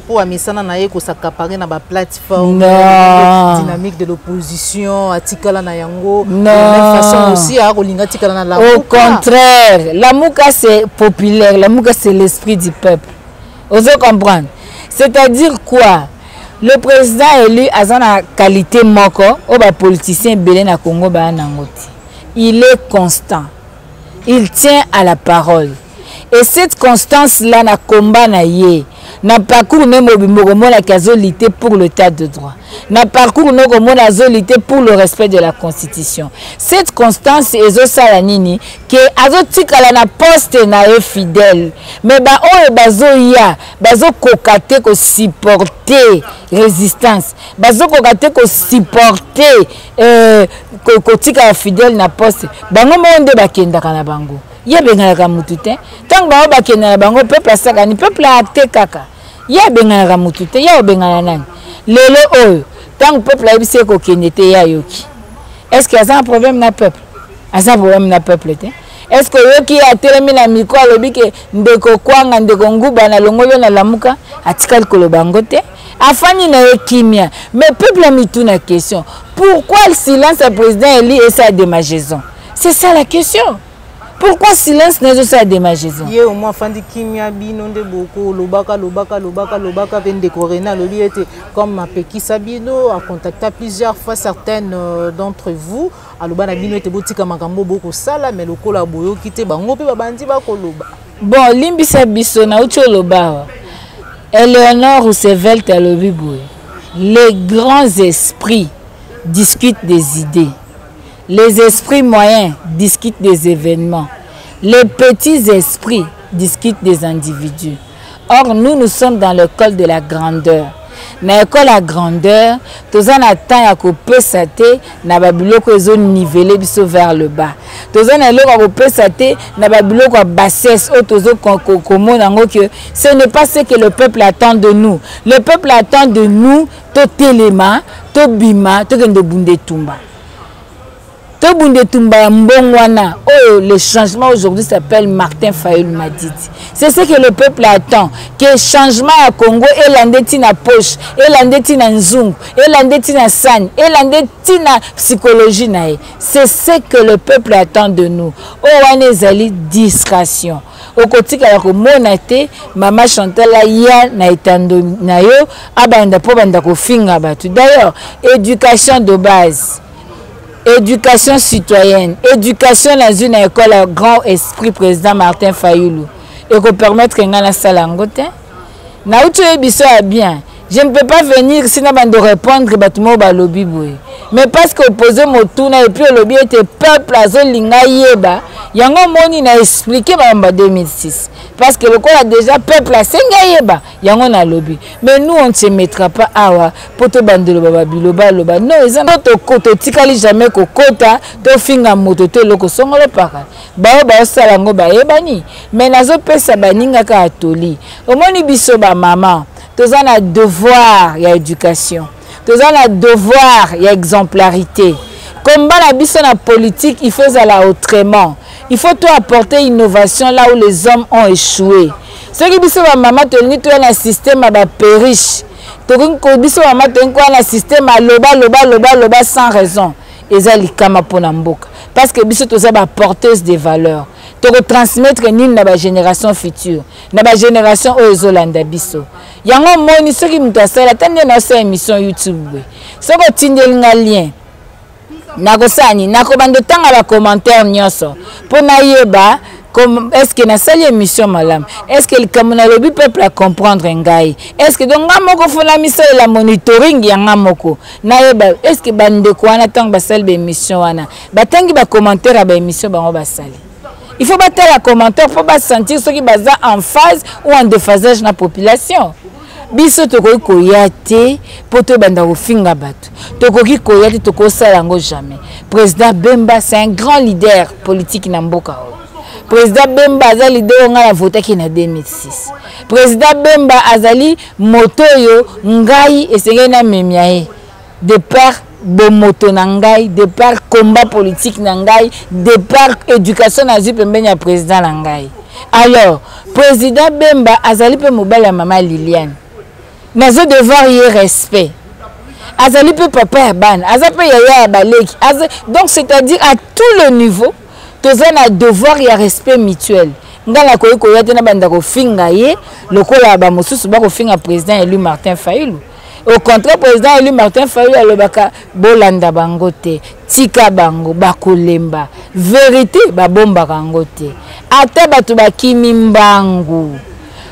B: Pour amisana na yeko s'accaparer na ba plateforme dynamique de l'opposition, atikala na yango, de même façon aussi à rolinga tikala na la.
A: Au contraire, la Mouka c'est populaire, la Mouka c'est l'esprit du peuple. Vous comprendre? C'est-à-dire quoi? Le président élu a une qualité moko au ba politicien belé na Congo ba nangoti. Il est constant. Il tient à la parole. Et cette constance là na combat na ye. Na parcours ne mobimoromo la kazolité pour l'état de droit. Na parcours no komo la zolité pour le respect de la constitution. Cette constance ezo sala nini que azotika la na poste na e fidèle. Mais ba o bazo ya bazo kokate ko supporter résistance. Bazo kokate ko supporter ko tika fidèle na poste. Bango monde bakenda kana bango. Ya bengaka mutute tant ba bakenda na bango peuple asaka ni peuple acte kaka ya bengaka mutute ya bengana nani lelo oyo tant peuple abise ko kenete ya yoki est-ce qu'il y a un problème na peuple asa problème na peuple te est-ce que yoki a telemi na miko alobi ke ndeko kwanga ndeko nguba na longo na lamuka atikali kolobango te afani na ekimia mais peuple a mis tout na question pourquoi le silence à président Eli et sa démageaison c'est ça la question. Pourquoi silence n'est pas démageaison?
B: Hier au moins fandi kimia bino de beaucoup lobaka vende corona lobi était comme ma Peki Sabino a contacté plusieurs fois certaines d'entre vous aloba na bino était botika makambo beaucoup sala mais lokola boyo kité bango pe babandi ba koloba.
A: Bon limbisa biso na ucho loba. Eleanor Roosevelt a lobi boy. Les grands esprits discutent des idées. Les esprits moyens discutent des événements. Les petits esprits discutent des individus. Or, nous sommes dans l'école de la grandeur. Dans l'école de la grandeur, tous en attendent à couper sa tête, na babiloko ezo niveler biso vers le bas. Tous en allons à couper sa tête, na babiloko a bassesse, otozo komo nango que ce n'est pas ce que le peuple attend de nous. Le peuple attend de nous to telema, to bima, to kende bunde tumba. Le changement aujourd'hui s'appelle Martin Fayulu Madidi. C'est ce que le peuple attend. Que le changement à Congo et l'andeti na poche, et l'andeti na nzungu, et l'andeti na san, et l'andeti na psychologie na. C'est ce que le peuple attend de nous. Owanezali discrétion. Au quotidien la monate, maman Chantal ya na etando na yo abanda po banda ko finga batu. D'ailleurs, éducation de base. Éducation citoyenne, éducation dans une école à grand esprit président Martin Fayulu. Et qu'on permettre que la salangote. Na uto ebiso bien. Je ne peux pas venir sinon de répondre batumo ba lobby boy. Mais parce que opposé motuna et puis le lobby était peuple azolinga yeba. Yango moni na expliqué en 2006 parce que le corps a déjà peuple a senga yeba yango na lobby. Mais nous on ne se mettra pas awa poto bandelo baba biloba loba. Non, ils ont notre koto tikali jamais ko kota to finga moto to loko songolo para. Ba ba salango ba yebani. Mais nazo pesa baninga ka atoli. Omoni biso ba maman. Tous en a devoir, il y a éducation. Tous en a devoir, il y a exemplarité. Comme la biso na politique, il faut aller autrement. Il faut tout apporter innovation là où les hommes ont échoué. Ce qui biso ba maman te ni tout un système à ba périche. tokoki biso mama tokoki na système loba sans raison eza likama pona mboka parce que biso toza ba porteuse de valeurs toko transmettre nini na ba génération future na ba génération oyo ezolanda biso yango moni soki mutu asala tande na sa émission YouTube soko tindelinga lien nakosani nakobanda tanga ba commentaire nyonso pona yeba comme est-ce que na sali émission malam est-ce que le kamuna lobi peuple à comprendre ngai est-ce que donc ngamoko fona miso la monitoring ya ngamoko na yeba est-ce que bande ko wana tanga ba sali émission wana batangi ba commentaire ba émission bango ba sali il faut battre la commentaire faut pas sentir ceux qui baza en phase ou en déphasage na population biso tokoki koya te po to banda kofinga bato tokoki koya te tokosala yango jamais. Président Bemba c'est un grand leader politique na mboka oyo. Président Bemba azali leader nga la voté ki na 2006. Président Bemba azali moto yo ngai esengeli na memiae de par bomoto na ngai de par combat politique na ngai de par éducation na zi pembeni ya président na ngai. Alors président Bemba azali pe mobile ya mama Liliane nazo devoir y respect azali pe papa ya bana aza pe yaya ya baleki donc c'est-à-dire à tout le niveau toza na devoir ya respect mutuel ngala koyi koya te na banda ko finga ye lokola ba mosusu ba ko finga président élu Martin Fayulu. Au contraire président élu Martin Fayulu alobaka bolanda bango te tika bango bakolemba vérité ba bomba kango te ata batu bakimi mbangu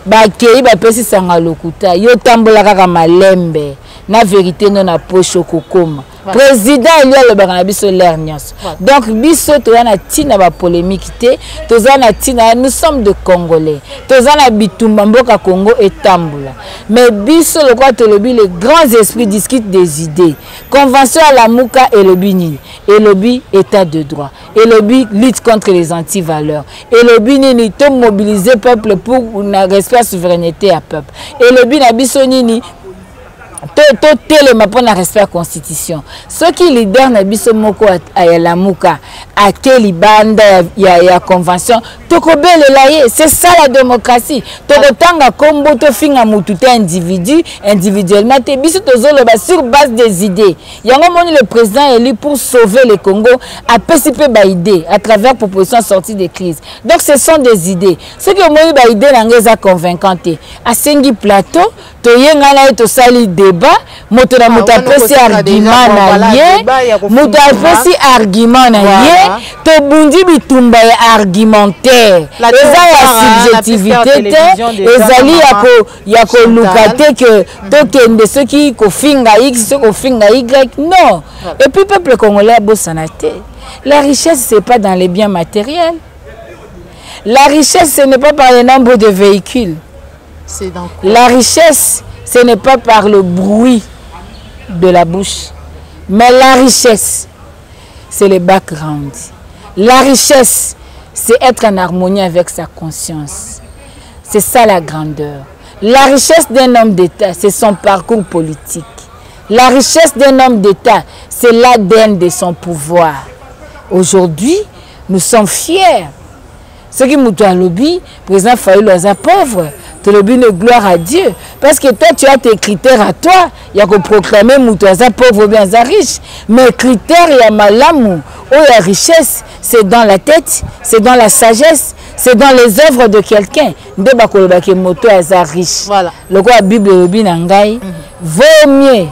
A: bakei bapesi sanga lokuta yo tambola kaka malembe na vérité non na poche kokoma. Président il y a le bana biso l'air nyos. Donc biso to na tina ba polémique té, to na tina nous sommes de Congolais. To na bitumba mboka Congo et tambola. Mais biso le quoi to lobi les grands esprits discutent des idées. Convention à la Mouka et le bini. Et le bi état de droit. Et le bi lutte contre les anti-valeurs. Et le bini ni to mobiliser peuple pour na respect souveraineté à peuple. Et le bi na biso nini to telema pour na respect la constitution. Ceux qui leader na biso moko à la Mouka à quel banda ya convention to kobele la ye c'est ça la démocratie. To tanga kombo to finga mutu te individuellement te biso to zolo ba sur base des idées. Yango moni le président élu pour sauver le Congo a PCP ba idée à travers proposition sortie de crise. Donc ce sont des idées. Ceux qui ont moni ba idée na ngeza convaincante à Sengi plateau to yenga na to sali débat moto na moto apesi argument na ye moto apesi argument na ye to bundi bitumba ya argumentaire eza ya subjectivité te ezali ya koluka te que tokende soki kofinga x soki kofinga y non. Et puis peuple congolais bosana te la richesse c'est pas dans les biens matériels, la richesse ce n'est pas par le nombre de véhicules.
B: C'est dans quoi?
A: La richesse, ce n'est pas par le bruit de la bouche, mais la richesse, c'est le background. La richesse, c'est être en harmonie avec sa conscience. C'est ça la grandeur. La richesse d'un homme d'État, c'est son parcours politique. La richesse d'un homme d'État, c'est l'ADN de son pouvoir. Aujourd'hui, nous sommes fiers. Ce qui nous doit lobby, président Fayulu est pauvre. Tu lobby une gloire à Dieu. Parce que toi, tu as tes critères à toi. Il y a que proclamer Moutouaza pauvre ou bien riche. Mais critères, il y a malamu. Oh, la richesse, c'est dans la tête, c'est dans la sagesse, c'est dans les œuvres de quelqu'un. De bakolobake Moutouaza riche.
B: Voilà.
A: Le quoi, Bible lobby nangai, vaut mieux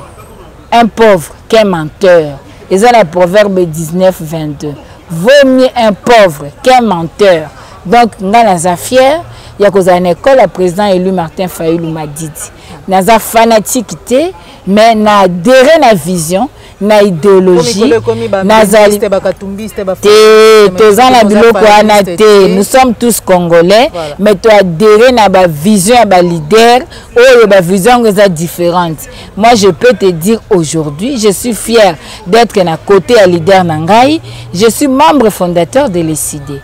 A: un pauvre qu'un menteur. Et ça, le proverbe 19-22. Vaut mieux un pauvre qu'un menteur. Donc, nous sommes fiers. Il y a une école, le président élu Martin Fayulu m'a dit. Nous sommes fanatiques, mais nous avons adhéré à la vision, à l'idéologie. Nous sommes tous Congolais, mais nous avons adhéré à la vision, à la leader, ou à la vision différente. Moi, je peux te dire aujourd'hui, je suis fier d'être à côté à leader Nangai. Je suis membre fondateur de l'ECD.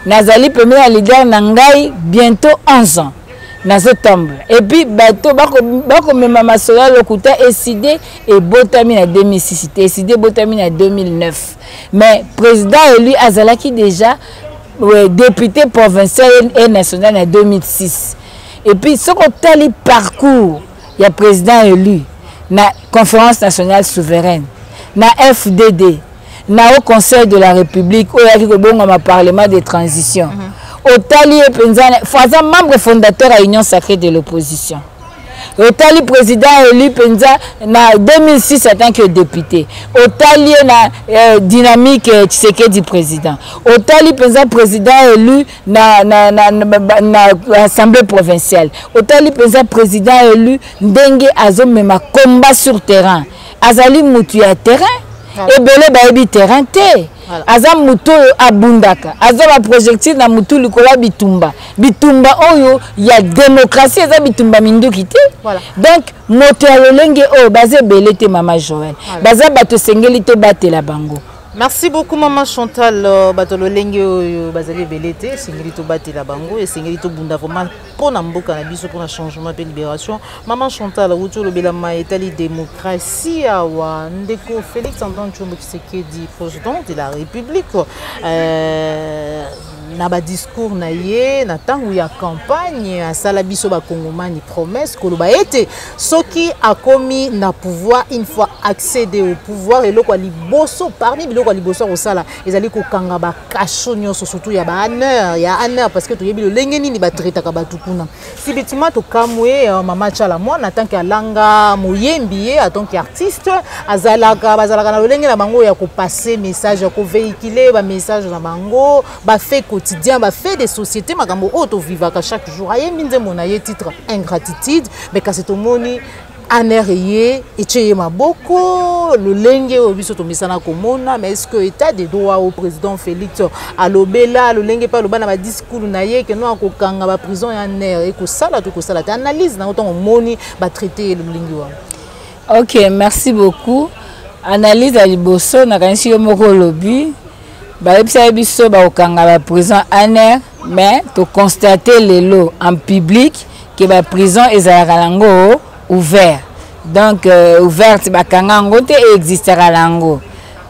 A: Nazali premier leader Nangai bientôt 11 ans. Nazotamble. Et puis bateau bako mema masola lokuta ECD et botami en 2006, ECD botami en 2009. Mais président élu Azalaki déjà député provincial et national en 2006. Et puis ce qu'on tali parcours il y a président élu na conférence nationale souveraine na FDD na au conseil de la République où il y a un parlement de transition Otali et Penzane Faza membre fondateur à l'Union sacrée de l'opposition. Otali président élu Penza na 2006 en tant que député. Otali na dynamique Tshisekedi président. Otali Penza président élu na assemblée provinciale. Otali Penza président élu ndenge azomema combat sur terrain. Azali mutu ya terrain et belé baebi terrain te. Azam mutu abundaka. Azam projectile na mutu likola bitumba. Bitumba oyo ya démocratie azam bitumba minduki te. Donc moto ya lolenge o bazé belé te Maman Joël. Baza bato sengeli to batela bango.
B: Merci beaucoup Maman Chantal batolo lenge oyo bazali belete singeli to batela bango et singeli to bunda vraiment pour na mboka na biso pour na changement et libération. Maman Chantal wuto lobela ma etali démocratie wa ndeko Félix Antoine Tshombo Tshisekedi président de la République na ba discours na ye na tangu ya campagne asala biso ba kongomani promesse ko loba ete soki akomi na pouvoir une fois accéder au pouvoir eloko liboso parmi biloko liboso ko sala ezali ko kanga ba kashonyo surtout ya ba honneur parce que to yebi le lenge nini ba traiter ka batukuna si bitima to kamwe Mama Chala moi na tant que alanga moyembi en tant qu'artiste bazalaka na lenge na bango ya ko passer message ya ko véhiculer ba message na bango ba fait quotidien ba fait des sociétés makambo auto vivaka chaque jour ayembi nzembo na ye titre ingratitude mais kasi to moni anereye echeye maboko lolenge obiso to misana komona mais est-ce que état des droits au président Félix alobela lolenge pa lobana ba discours na ye que no akokanga ba prison ya ner et ko sala analyse na autant moni ba traiter lolenge wa.
A: OK, merci beaucoup. Analyse à liboso na kanisi yo moko lobi ba epsa biso ba okanga ba prison aner mais to constater lelo en public que ba prison ezalaka lango ouvert. Donc ouverte bakanga ngo te existera lango.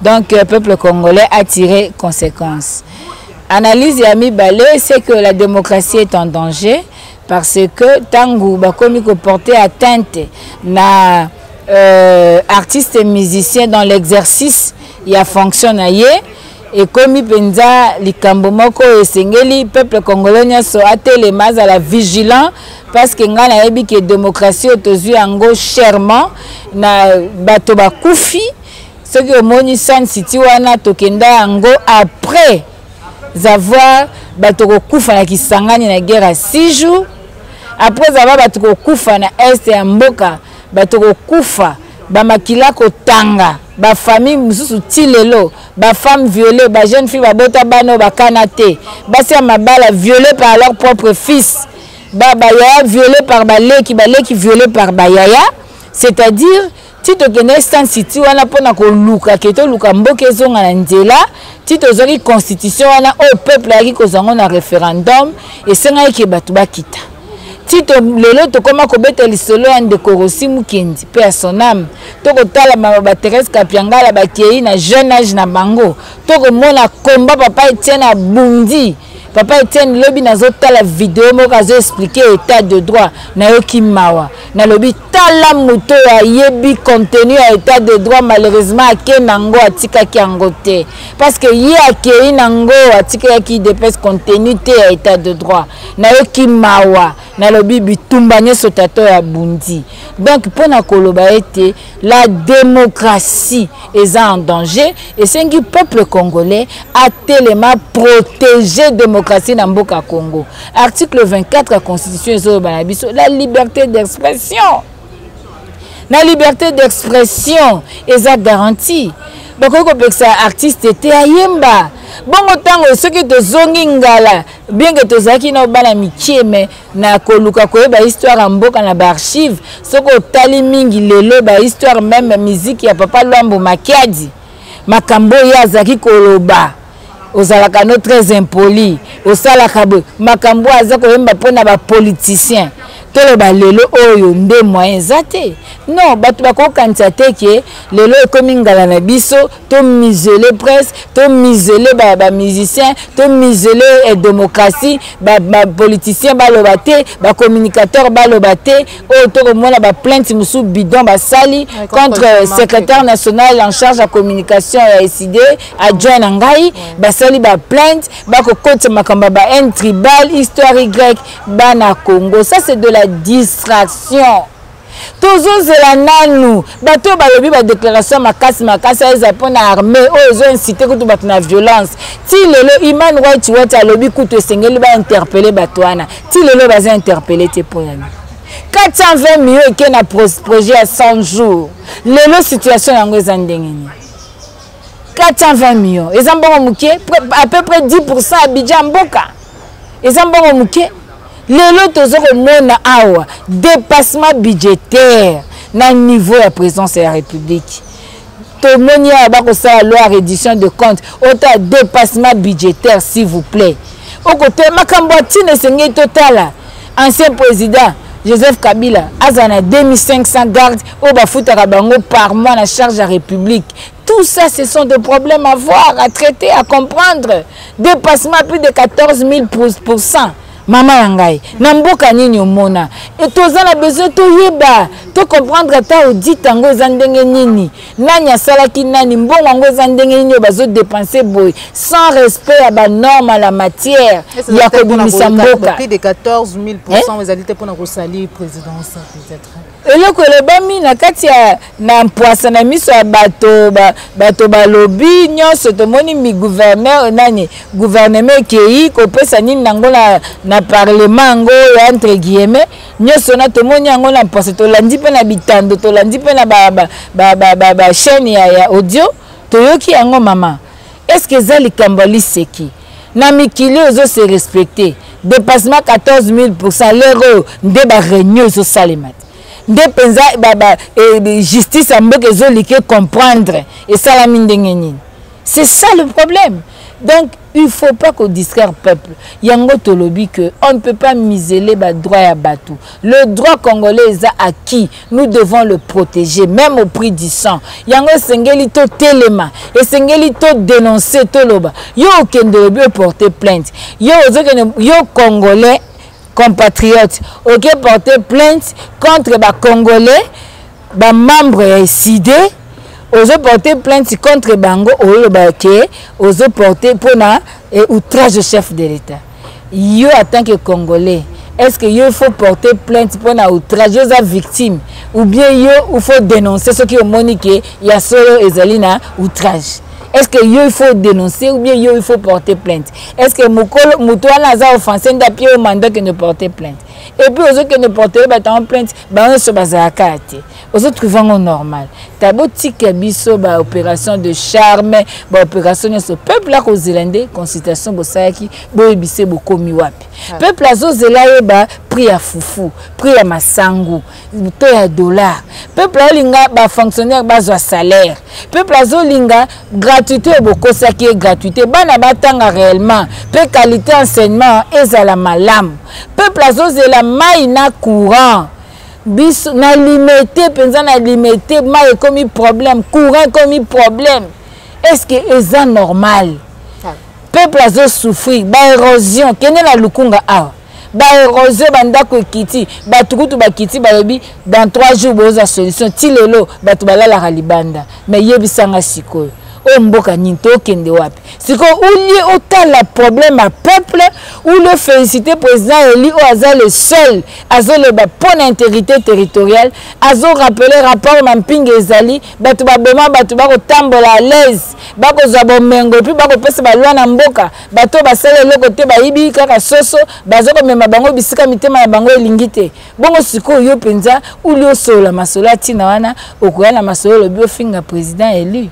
A: Donc peuple congolais a tiré conséquence. Analyse ya mibale c'est que la démocratie est en danger parce que tangu bakomi ko porter atteinte na artistes et musiciens dans l'exercice il y a fonctionnaire et comme penza likambo moko esengeli peuple congolais nyaso atelema à la vigilant parce que nga na yebi que démocratie otozui yango chèrement na bato bakufi ce que omoni Sun City wana tokenda yango après avoir bato kokufa na kisangani na guerre à 6 jours après avoir bato kokufa na est ya mboka bato kokufa ba makila kotanga ba famille mususu tilelo ba femme violée ba jeune fille ba bota bano ba kanate ba sia mabala violée par leur propre fils ba yaya violée par baleki violée par bayaya c'est-à-dire tito kene Sun City wana pona ko luka keto luka mboka ezonga na nzela tito zori constitution wana au peuple aki ko zango na référendum et senga ke batu bakita tito lelo to koma ko beta lisolo ya ndeko Rossi Mukendi pe son âme to ko tala ba Thérèse Kapiangala ba kei na jeune âge na bango to ko mona combat papa Etienne Abundi papa Etienne lobi nazo tala vidéo moko azo expliquer état de droit na yoki mawa na lobi tala muto ya yebi contenu ya état de droit malheureusement ake nango atika ki angote parce que ye ake nango atika ki dépêche contenu te ya état de droit na yoki mawa na lobi bitumba nyeso tato ya bundi donc pona koloba ete la démocratie est en danger et c'est que peuple congolais a tellement protégé démocratie na mboka Congo. Article 24 de la constitution la liberté d'expression. La liberté d'expression est garantie. Donc on artiste était ayemba. Bon autant ceux qui te zongi ngala bien que tozaki na bana mikie mais na koluka koyeba histoire en mboka na ba archive soko tali mingi lelo ba histoire même musique ya papa Lwambo Makiadi makambo ya zaki koloba ozalaka no très impoli osala kabo makambo aza koyemba pona ba politicien toloba lelo oyo nde moyen zate non bato bakokanisa te ke lelo ekomi ngala na biso to miseler presse to miseler ba musicien to miseler démocratie ba politicien baloba te ba communicateur baloba te oyo tokomona ba plainte musu bidon basali contre secrétaire national en charge de communication ya SID adjoint na ngai basali ba plainte bakokota makamba ba un tribal histoire Y bana Congo. Ça c'est de la distraction. tozozela nanu bato balobi ba déclaration makasi eza pona armée oyo inciter kutu bato na violence ti lelo Human Rights Watch alobi kutu esengeli ba interpeller bato wana ti lelo baza interpeller te poyani 420 millions eke na projet à 100 jours lelo situation yango eza ndenge nini 420 millions eza mbongo muke à peu près 10% Abidjan mboka eza mbongo muke lelo tozoko mona awa dépassement budgétaire na niveau ya présence ya République to moni ya bako sa loi reddition de compte autant dépassement budgétaire s'il vous plaît au côté makambo tine sengé total ancien président Joseph Kabila azana 2500 gardes au bafutaka bango par mois na charge à République. Tout ça, ce sont des problèmes à voir, à traiter, à comprendre. Dépassement plus de 14 000%. Maman yangai, namboka nini omona. Et tous a besoin de yeba, to comprendre ta audit tango zandenge nini. Nanya salaki nani mbongo ngo zandenge nini bazo dépenser boy sans respect à ba norme à la matière. Ya ko bimisa mboka.
B: Plus de 14 000% vous allez te pona ko sali présidence peut-être.
A: Eloko lebami na kati ya na mpoasa na miso ya bato balobi nyonso tomoni mi gouverneur nani gouvernement kei kopesa nini nango na parlement ngo ya entre guillemets nyonso na tomoni yango na mpoasa tolandi pe na bitando tolandi pe na ba chaîne ya audio toyoki yango mama est-ce que za likambo liseki na mikili ozo se respecter dépassement 14 000% l'euro nde ba réunion zo salimate de penza justice à mboka ezolike comprendre et ça la mine ndengeni. C'est ça le problème. Donc il faut pas qu'on distraire le peuple. Yango tolobi que on ne peut pas miseler ba droit ya batou. Le droit congolais est acquis. Nous devons le protéger même au prix du sang. Yango sengeli to telema et sengeli to dénoncer to loba. Yo okende bi porter plainte. Yo congolais compatriotes, ok, porter plainte contre les Congolais, les membres SID, osent porter plainte contre Bango, osent porter pour outrage au chef de l'État. Yo, en tant que Congolais, est-ce qu'il faut porter plainte pour outrage aux victimes ou bien il faut dénoncer ce qui est moniqué, il y a solo ezalina outrage? Est-ce qu'il faut dénoncer ou bien il faut porter plainte? Est-ce que Moutouana a offensé d'appui au mandat que ne porter plainte? Et puis aux autres qui ne portent pas plainte, on se base à la aux autres trouvons normal. Tabo tika biso ba opération de charme, ba opération de peuple là aux Zélandais, consultation bosaki, bo ebise bo komi wapi. Peuple azo zelaye ba prix à foufou, prix à masangu, to ya dollar. Peuple linga ba fonctionnaire ba zo salaire. Peuple azo linga gratuité boko saki gratuité, bana batanga réellement, pe qualité enseignement ezala malam. Peuple azo zela mai na courant. Bis na limité penza na limité mai comme problème courant comme problème est-ce que c'est normal peuple azo souffrir ba érosion kene na lukunga a ba érosion bandako ekiti ba tukutu ba kiti ba lobi dans 3 jours boza solution ti lelo batu balala kalibanda mais yebisanga sikoyo o mboka nyinto kende wapi siko uli otala problème à peuple ou le féliciter président Eli o aza le seul azo le ba pour l'intégrité territoriale azo rappeler rapport mampinga ezali batu babema batu bako tambola à l'aise bako zabo mengo puis bako pesa ba loi na mboka bato basale le côté ba ibi kaka soso bazoko mema bango bisika mitema ya bango elingite bongo siko yo penza uli osola masola tina wana okoya na masolo le bio finga président Eli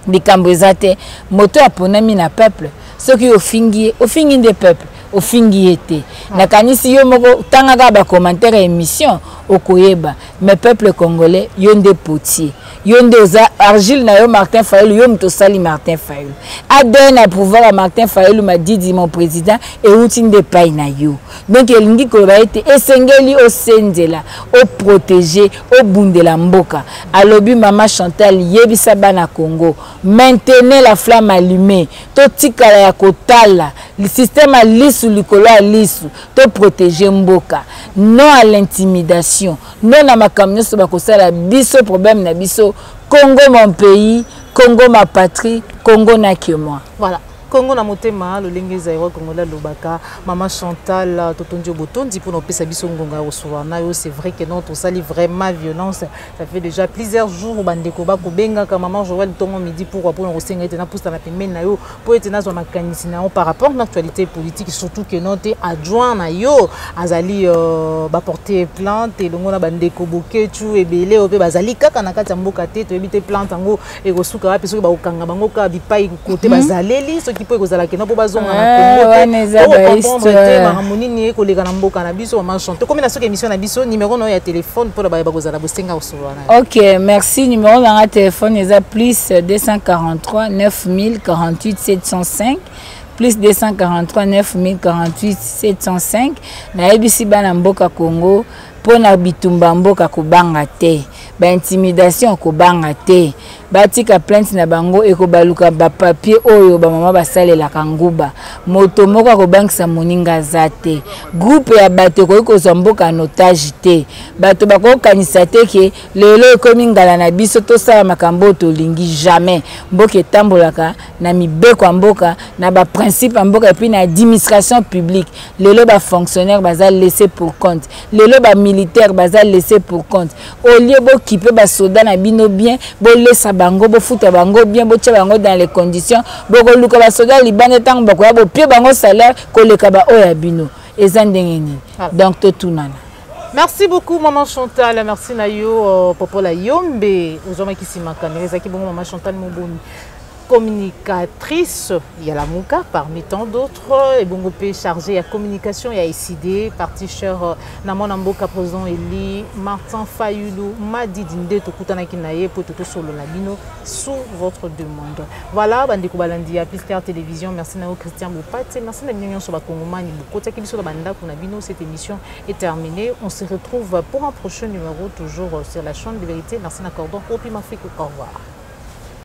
A: bikambo ezate moto aponami na peuple ceux qui ofingi des peuples ofingi ete na kanisi yo moko tangaka ba commentaire émission okoyeba mais peuple congolais yonde potier yonde oza argile na yo Martin Fayulu yo mto sali Martin Fayulu ADN à pouvoir à Martin Fayulu m'a dit mon président et outil de paille na yo donc elingi ko ba été esengeli au sendela au protéger au bundela mboka alobi Maman Chantal yebisa bana Congo maintenez la flamme allumée to tikala ya kotala le système à lisu likolo à lisu to protéger mboka non à l'intimidation non à makamyo so bakosala biso problème na biso Congo mon pays Congo ma patrie Congo n'a que moi
B: voilà Congo na motema lo lenge zairo Congola lobaka Maman Chantal totondio botondi pour nos pesa biso ngonga osuwana yo c'est vrai que notre sali vraiment violence ça fait déjà plusieurs jours bandeko ba ko benga ka Maman Joël tongo midi pour nous senga tena pousta na pembe na yo pour être na zo makanisi na par rapport à l'actualité politique surtout que notre adjoint na yo azali ba porter plainte et longo na bandeko boketu ebele ope bazali kaka na kati ya mboka te to ebite plainte ngo e kosuka ba peso ba okanga bango ka bipai côté bazaleli pour que la kena pour bazonga na Congo ni koleka na mboka na biso Maman Chantal comme na so émission na biso numéro no ya téléphone pour ba kozala bosenga osolwana. OK, merci. Numéro na téléphone est plus 243 9000 48 705 plus 243 9000 48 705 na ebisi bana mboka Congo pour na bitumba mboka kobanga te ba intimidation kobanga te batika plainte na bango ekobaluka ba papier oyo ba mama basalela kanguba moto moko ko bangisa moninga zate groupe ya bato ko kozwa mboka en otage te bato bako kanisa te ke lelo ekomi ngala na biso to sala makambo to lingi jamais mboka etambolaka na mibeko mboka na ba principe mboka et puis na administration publique lelo ba fonctionnaire baza laissé pour compte lelo ba militaire baza laissé pour compte au lieu bo kipe ba soda na bino bien bo laissa bango bo futa bango bien bo tia bango dans les conditions bo ko luka ba soda libane tang ba ko bo pie bango salaire ko leka ba oya bino ezandengeni donc to tunana. Merci beaucoup Maman Chantal, merci nayo Popola Yombe ozoma kisimaka neza ki bongo Maman Chantal Moboni communicatrice, il y a la Mouka parmi tant d'autres, et bon peut chargé à communication, il y a ICD, parti cher Namon Amboka président Eli, Martin Fayulu, Madi Dinde, Tokutana Kinaye, pour tout solo Labino, sous votre demande. Voilà, Bandeko Balandi, à Pister Télévision, merci Nao Christian Boupate, merci Nabignon sur la Congomani, Bukota Kiliso Banda, Kunabino, cette émission est terminée. On se retrouve pour un prochain numéro, toujours sur la chaîne de vérité. Merci Nakordon, Opim Afrique, au revoir.